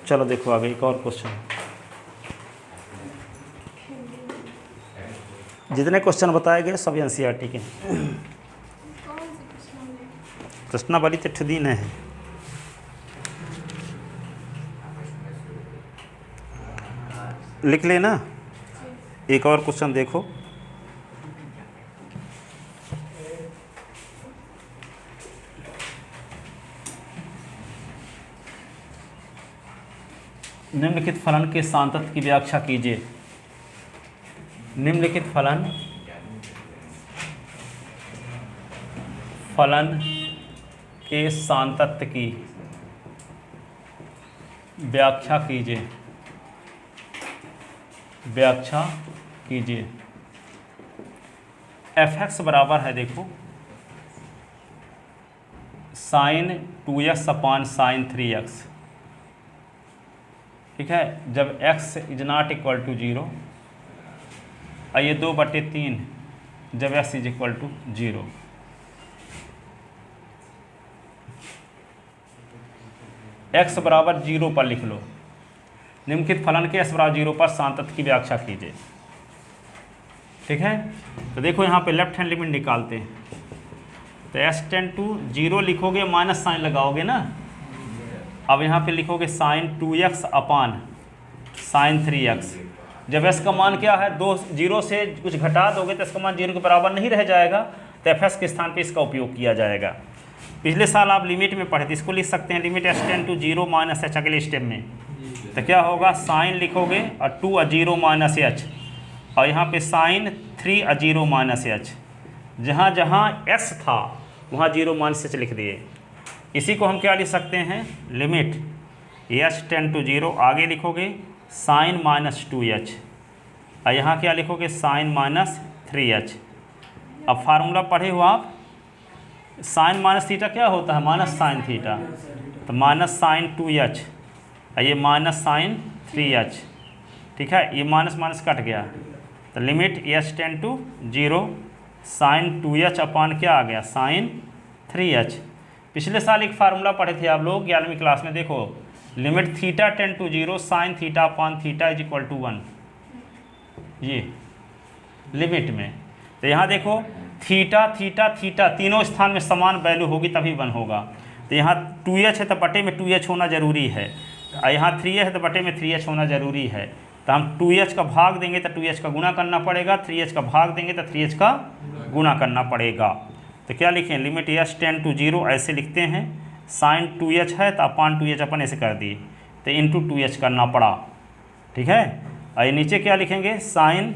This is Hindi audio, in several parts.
चलो देखो आगे एक और क्वेश्चन। जितने क्वेश्चन बताए गए सब एनसीईआरटी के प्रश्नावली तो दिन है। लिख लेना। एक और क्वेश्चन देखो। निम्नलिखित फलन के सांतत्य की व्याख्या कीजिए। निम्नलिखित फलन के सांतत्य की व्याख्या कीजिए। f(x) बराबर है, देखो, साइन 2x अपान साइन 3x। ठीक है, जब x is not equal to 0, ये 2/3 जब x is equal to 0। x बराबर 0 पर लिख लो। निम्नलिखित फलन के x बराबर 0 पर सांतत्य की व्याख्या कीजिए। ठीक है, तो देखो यहाँ पे लेफ्ट हैंड लिमिट निकालते हैं। तो s टेंड टू 0 लिखोगे, माइनस साइन लगाओगे ना। अब यहाँ पे लिखोगे साइन 2x अपान साइन 3x। जब s का मान क्या है, 0 से कुछ घटा दोगे तो इसका मान 0 के बराबर नहीं रह जाएगा, तो fs के स्थान पे इसका उपयोग किया जाएगा। पिछले साल आप लिमिट में पढ़े थे, इसको लिख सकते हैं limit s tend to 0 minus h। अगले स्टेप में तो क्या होगा, साइन लिखोगे और 2 0 माइनस h, और यहाँ पे साइन 3 0 माइनस h। जहाँ जहाँ s था वहाँ 0 माइनस h लिख दिए। इसी को हम क्या लिख सकते हैं, लिमिट s टेंड टू 0, आगे लिखोगे साइन माइनस 2h, और यहाँ क्या लिखोगे, साइन माइनस 3h। अब फार्मूला पढ़े हो आप, साइन माइनस थीटा क्या होता है, माइनस साइन थीटा, तो माइनस साइन 2h, ये माइनस साइन 3h। ठीक है, ये माइनस माइनस कट गया, तो limit s tend to 0 sine 2h upon क्या आ गया, साइन 3h। पिछले साल एक फार्मूला पढ़े थे आप लोग 11वीं क्लास में, देखो, limit theta tend to 0 sine theta upon theta is equal to 1, ये लिमिट में। तो यहाँ देखो थीटा थीटा थीटा तीनों स्थान में समान वैल्यू होगी तभी 1 होगा। तो यहाँ 2h है तो बटे में 2h होना जरूरी है, यहाँ 3h है तो बटे में 3h होना जरूरी है। तो हम 2h का भाग देंगे तो 2h का गुणा करना पड़ेगा, 3h का भाग देंगे तो 3h का गुणा करना पड़ेगा। तो क्या लिखें, लिमिट s टेंड टू 0 ऐसे लिखते हैं, साइन 2h है तो अपान 2h अपन ऐसे कर दिए, तो इंटू 2h करना पड़ा। ठीक है, और नीचे क्या लिखेंगे, साइन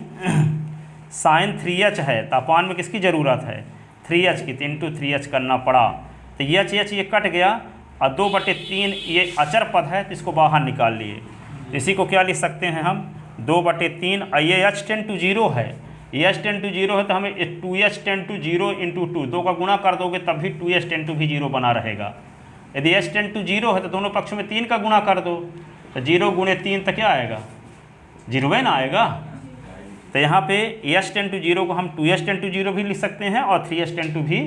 3h है तो अपान में किसकी ज़रूरत है, 3h की, तो इंटू 3h करना पड़ा। तो h ये कट गया, और 2/3 ये अचर पद है तो इसको बाहर निकाल लिए। इसी को क्या लिख सकते हैं हम, 2/3, और ये h टेंड टू 0 है, ये h टेंड टू 0 है तो हमें 2h टेंड टू 0 इंटू 2, 2 का गुणा कर दोगे तब भी 2h टेंड टू भी 0 बना रहेगा। यदि h टेंड टू 0 है तो दोनों पक्षों में 3 का गुणा कर दो, तो 0 गुणे 3 तो क्या आएगा, 0 ना आएगा। तो यहाँ पे h टेंड टू 0 को हम 2h टेंड टू 0 भी लिख सकते हैं और 3h टेंड टू भी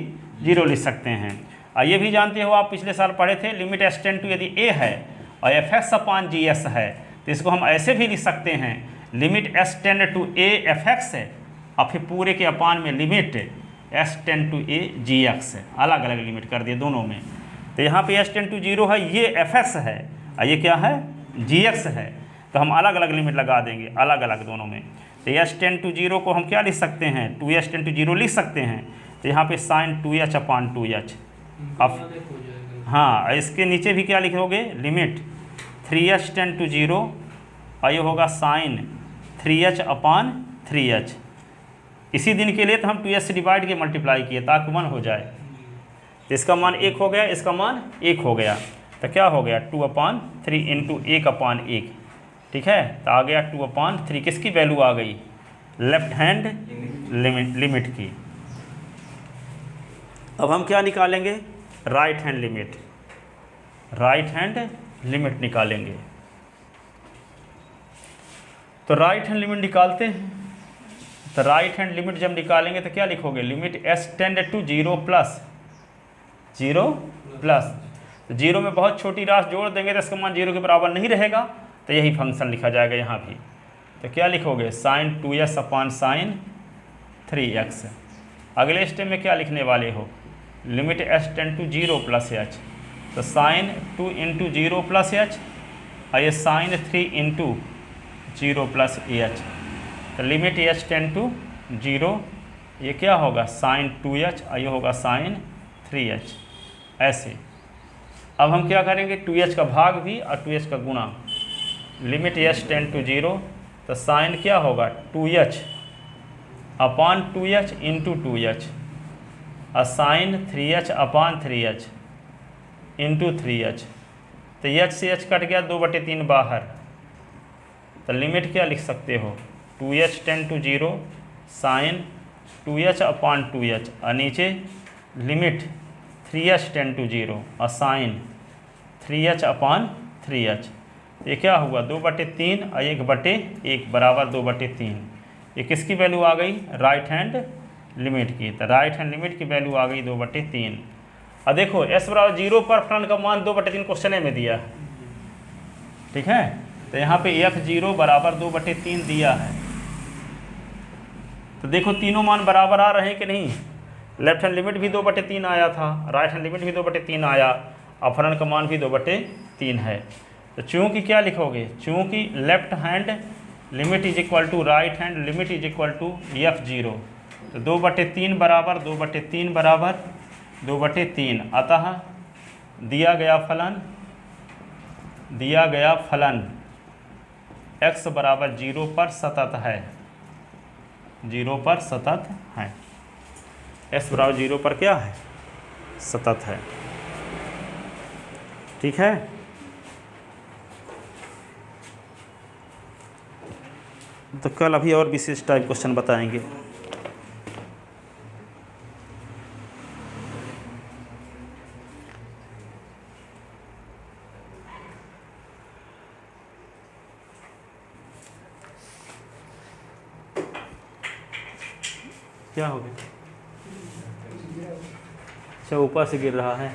0 लिख सकते हैं। और ये भी जानते हो आप पिछले साल पढ़े थे, लिमिट s टेंड टू यदि a है और fx अपान gs है तो इसको हम ऐसे भी लिख सकते हैं, limit s tend to a fx है और फिर पूरे के अपान में limit s tend to a gx है, अलग अलग लिमिट कर दिए दोनों में। तो यहाँ पे s टेंड टू 0 है, ये fx है और ये क्या है, gx है, तो हम अलग अलग लिमिट लगा देंगे अलग अलग दोनों में। तो s टेंड टू 0 को हम क्या लिख सकते हैं, 2h टेंड टू 0 लिख सकते हैं। तो यहाँ पे साइन 2h अपान 2h। अब हाँ, इसके नीचे भी क्या लिखोगे, लिमिट 3h टेंड टू 0 और ये होगा साइन 3h अपान 3h। इसी दिन के लिए तो हम 2h से डिवाइड के मल्टीप्लाई किए ताकि 1 हो जाए। तो इसका मान 1 हो गया, इसका मान 1 हो गया, तो क्या हो गया, 2/3 इंटू 1/1। ठीक है, तो आ गया 2/3, किसकी वैल्यू आ गई, लेफ्ट हैंड लिमिट की। अब हम क्या निकालेंगे, राइट हैंड लिमिट निकालेंगे। तो राइट हैंड लिमिट निकालते हैं। तो राइट हैंड लिमिट जब निकालेंगे तो क्या लिखोगे, limit s tend to 0 plus तो जीरो में बहुत छोटी राशि जोड़ देंगे तो इसका मान जीरो के बराबर नहीं रहेगा, तो यही फंक्शन लिखा जाएगा यहाँ भी। तो क्या लिखोगे, साइन 2s अपान साइन 3x। अगले स्टेप में क्या लिखने वाले हो, limit h tend to 0 plus h, तो साइन 2 इंटू 0 प्लस h और ये साइन 3 इंटू 0 प्लस h, तो लिमिट h टेंड टू 0, ये क्या होगा साइन 2h और ये होगा साइन 3h। ऐसे अब हम क्या करेंगे, 2h का भाग भी और 2h का गुणा, लिमिट h टेंड टू 0, तो साइन क्या होगा 2h अपान 2h इंटू 2h और साइन 3h अपान 3h इंटू 3h, तो h से h कट गया, 2/3 बाहर, तो लिमिट क्या लिख सकते हो 2h tend to 0 sine 2h upon 2h और नीचे लिमिट 3h टेंड टू 0 और साइन 3h अपान 3h। ये क्या हुआ 2/3 और 1/1 बराबर 2/3। ये किसकी वैल्यू आ गई, राइट हैंड लिमिट की, तो राइट हैंड लिमिट की वैल्यू आ गई 2/3। और देखो s बराबर 0 पर फलन का मान 2/3 क्वेश्चन में दिया है, ठीक है, तो यहाँ पे f0 बराबर 2/3 दिया है। तो देखो तीनों मान बराबर आ रहे हैं कि नहीं, लेफ्ट हैंड लिमिट भी 2/3 आया था, राइट हैंड लिमिट भी 2/3 आया और फलन का मान भी 2/3 है। तो चूँकि क्या लिखोगे, चूँकि left hand limit is equal to right hand limit is equal to f0, तो 2/3 बराबर 2/3 बराबर 2/3, अतः दिया गया फलन x बराबर 0 पर सतत है, 0 पर सतत है, x बराबर 0 पर क्या है, सतत है, ठीक है। तो कल अभी और विशेष टाइप क्वेश्चन बताएंगे। क्या हो गया, अच्छा ऊपर से गिर रहा है